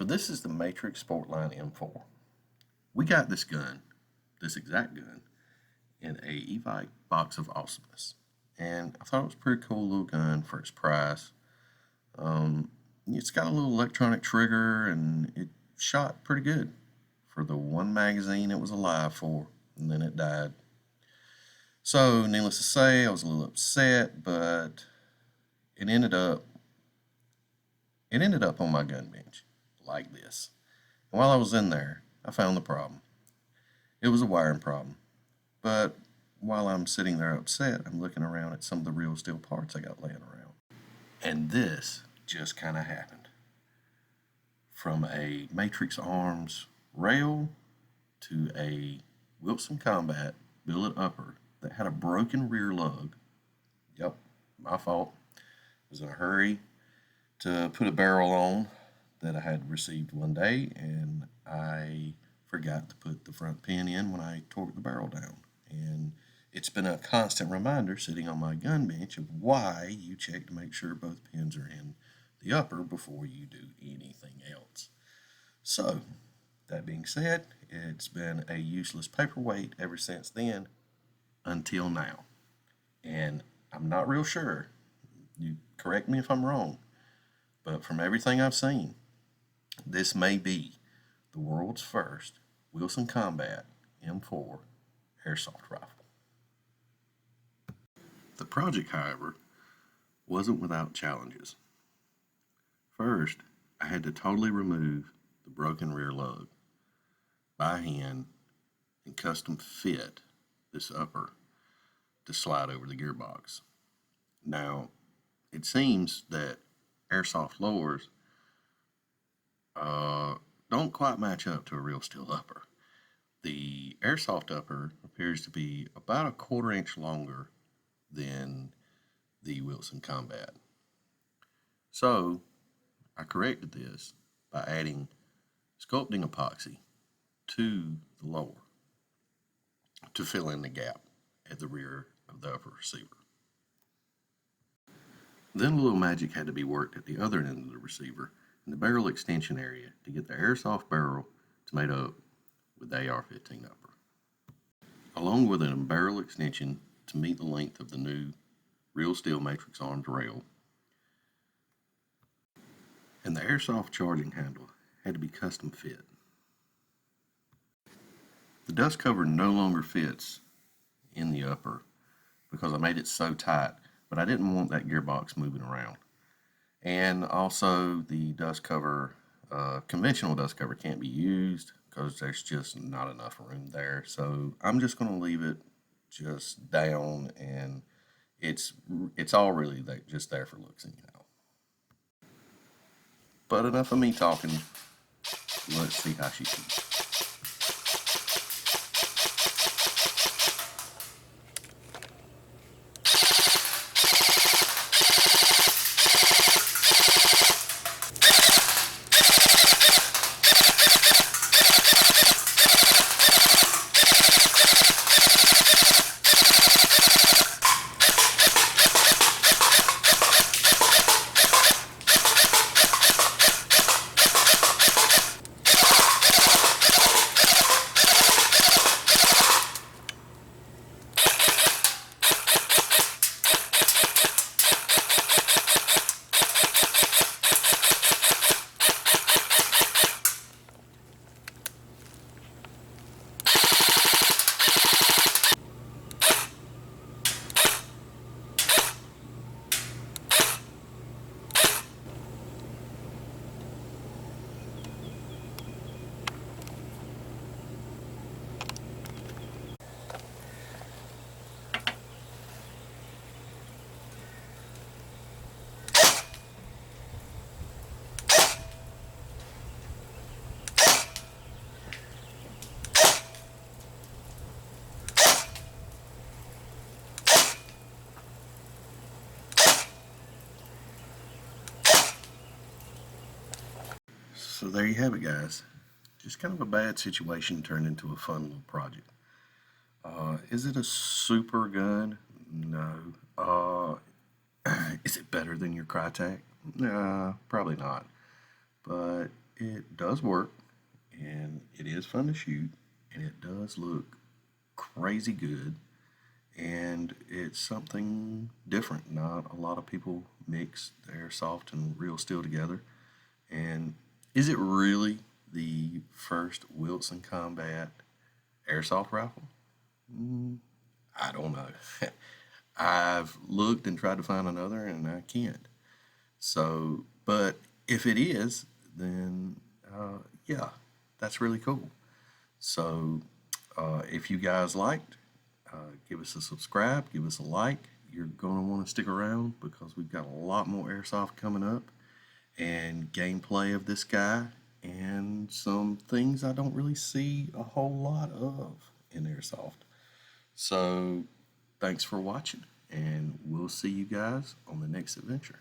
this is the Matrix Sportline M4. We got this gun, this exact gun, in a Evite box of awesomeness. And I thought it was a pretty cool little gun for its price. It's got a little electronic trigger and it shot pretty good for the one magazine it was alive for, and then it died. So, needless to say, I was a little upset, but it ended up on my gun bench like this. And while I was in there, I found the problem. It was a wiring problem. But while I'm sitting there upset, I'm looking around at some of the real steel parts I got laying around. And this just kind of happened. From a Matrix Arms rail to a Wilson Combat billet upper that had a broken rear lug. Yep, my fault. I was in a hurry to put a barrel on that I had received one day, and I forgot to put the front pin in when I torqued the barrel down. And it's been a constant reminder sitting on my gun bench of why you check to make sure both pins are in the upper before you do anything else. So, that being said, it's been a useless paperweight ever since then until now. And I'm not real sure, you correct me if I'm wrong, but from everything I've seen, this may be the world's first Wilson Combat M4 airsoft rifle. The project, however, wasn't without challenges. First, I had to totally remove the broken rear lug by hand and custom fit this upper to slide over the gearbox. Now, it seems that airsoft lowers don't quite match up to a real steel upper. The airsoft upper appears to be about a 1/4 inch longer than the Wilson Combat. So, I corrected this by adding sculpting epoxy to the lower to fill in the gap at the rear of the upper receiver. Then a little magic had to be worked at the other end of the receiver in the barrel extension area to get the airsoft barrel to mate up with the AR-15 upper, along with a barrel extension to meet the length of the new real steel Matrix Arms rail. And the airsoft charging handle had to be custom fit. The dust cover no longer fits in the upper because I made it so tight, but I didn't want that gearbox moving around. And also the dust cover, conventional dust cover can't be used because there's just not enough room there. So I'm just going to leave it just down, and it's all really just there for looks anyhow. But enough of me talking. Let's see how she shoots. So there you have it, guys. Just kind of a bad situation turned into a fun little project. Is it a super gun? No. Is it better than your Crytek? Probably not. But it does work, and it is fun to shoot, and it does look crazy good, and it's something different. Not a lot of people mix the airsoft and real steel together. And is it really the first Wilson Combat airsoft rifle? I don't know. I've looked and tried to find another, and I can't. So, but if it is, then yeah, that's really cool. So, if you guys liked, give us a subscribe, give us a like. You're going to want to stick around because we've got a lot more airsoft coming up and gameplay of this guy and some things I don't really see a whole lot of in airsoft. So, thanks for watching, and we'll see you guys on the next adventure.